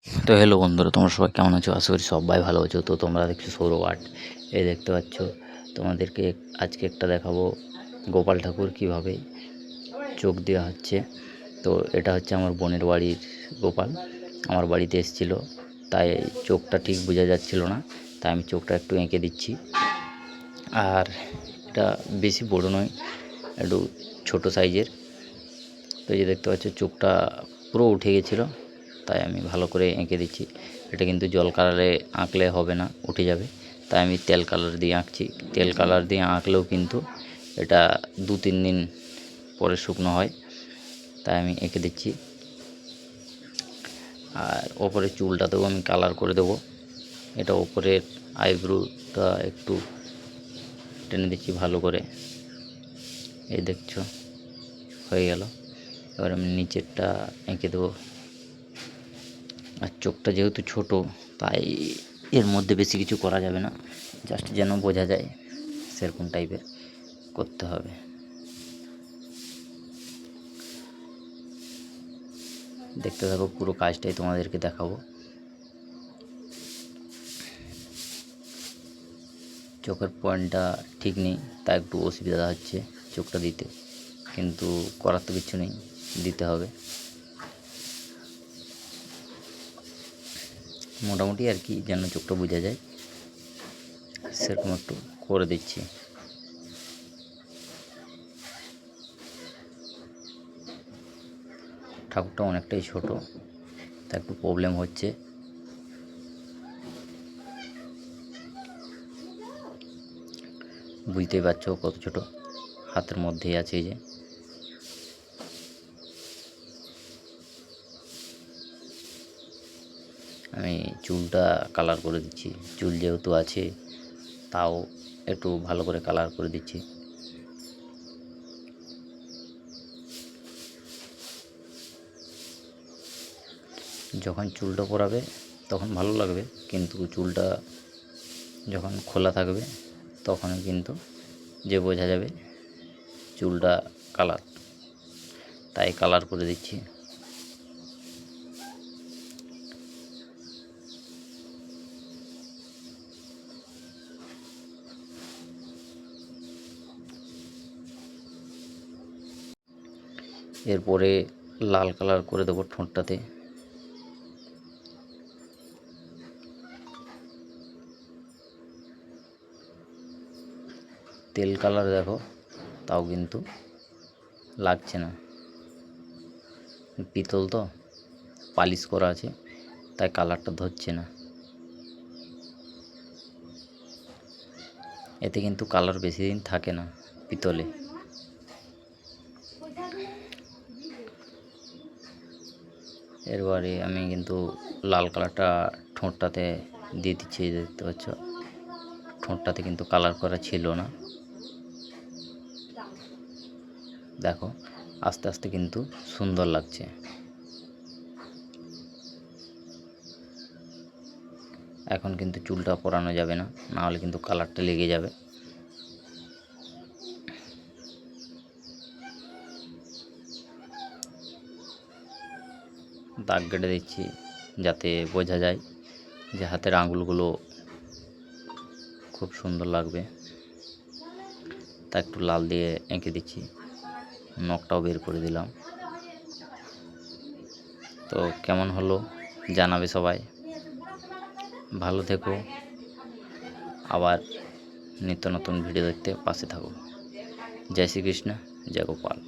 তো হ্যালো বন্ধুরা, তোমরা সবাই কেমন আছো? আশা করি সবাই ভালো আছো। তো তোমরা দেখছো সৌরভ আর্ট, এই দেখতে পাচ্ছ। তোমাদেরকে আজকে একটা দেখাবো গোপাল ঠাকুর কীভাবে চোখ দেওয়া হচ্ছে। তো এটা হচ্ছে আমার বোনের বাড়ির গোপাল, আমার বাড়িতে এসেছিলো, তাই চোখটা ঠিক বোঝা যাচ্ছিল না, তাই আমি চোখটা একটু এঁকে দিচ্ছি। আর এটা বেশি বড় নয়, একটু ছোট সাইজের। তো এই যে দেখতে পাচ্ছ চোখটা পুরো উঠে গেছিলো, তাই আমি ভালো করে এঁকে দিচ্ছি। এটা কিন্তু জল কালারে আঁকলে হবে না, উঠে যাবে, তাই আমি তেল কালার দিয়ে আঁকছি। তেল কালার দিয়ে আঁকলেও কিন্তু এটা 2-3 দিন পরে শুকনো হয়, তাই আমি এঁকে দিচ্ছি। আর ওপরে চুলটাতেও আমি কালার করে দেবো। এটা ওপরের আইব্রোটা একটু টেনে দিচ্ছি ভালো করে, এই দেখছো হয়ে গেল। এবার আমি নিচেরটা এঁকে দেবো। আর চোখটা যেহেতু ছোট, তাই এর মধ্যে বেশি কিছু করা যাবে না, জাস্ট যেন বোঝা যায় সেরকম টাইপের করতে হবে। দেখতে থাকো, পুরো কাজটাই তোমাদেরকে দেখাবো। চোখের পয়েন্টটা ঠিক নেই, তাই একটু অসুবিধা হচ্ছে চোখটা দিতে, কিন্তু করার তো কিছু নেই, দিতে হবে। মোটামুটি আর কি, যেন চোখটা বোঝা যায় সেরকম একটু করে দিচ্ছি। ঠাকুরটা অনেকটাই ছোট, তা একটু প্রবলেম হচ্ছে। বুঝতেই পারছো কত ছোট, হাতের মধ্যেই আছে। এই যে আমি চুলটা কালার করে দিচ্ছি, চুল যেহেতু আছে তাও একটু ভালো করে কালার করে দিচ্ছি। যখন চুলটা পরাবে তখন ভালো লাগবে, কিন্তু চুলটা যখন খোলা থাকবে তখন কিন্তু যে বোঝা যাবে চুলটা কালার, তাই কালার করে দিচ্ছি। এরপরে লাল কালার করে দেবো ঠোঁটটাতে। তেল কালার দেখো, তাও কিন্তু লাগছে না। পিতল তো পালিশ করা আছে, তাই কালারটা ধরছে না। এতে কিন্তু কালার বেশি দিন থাকে না পিতলে। এরবারে আমি কিন্তু লাল কালারটা ঠোঁটটাতে দিয়ে দিচ্ছি, দেখতে পাচ্ছ ঠোঁটটাতে কিন্তু কালার করা ছিল না। দেখো আস্তে আস্তে কিন্তু সুন্দর লাগছে। এখন কিন্তু চুলটা পরানো যাবে না, নাহলে কিন্তু কালারটা লেগে যাবে। দাগ কেটে দিচ্ছি যাতে বোঝা যায় যে হাতের আঙুলগুলো খুব সুন্দর লাগবে, তা একটু লাল দিয়ে এঁকে দিচ্ছি। নখটাও বের করে দিলাম। তো কেমন হলো জানাবে সবাই। ভালো থেকো, আবার নিত্য নতুন ভিডিও দেখতে পাশে থাকো। জয় শ্রীকৃষ্ণ, জয় গোপাল।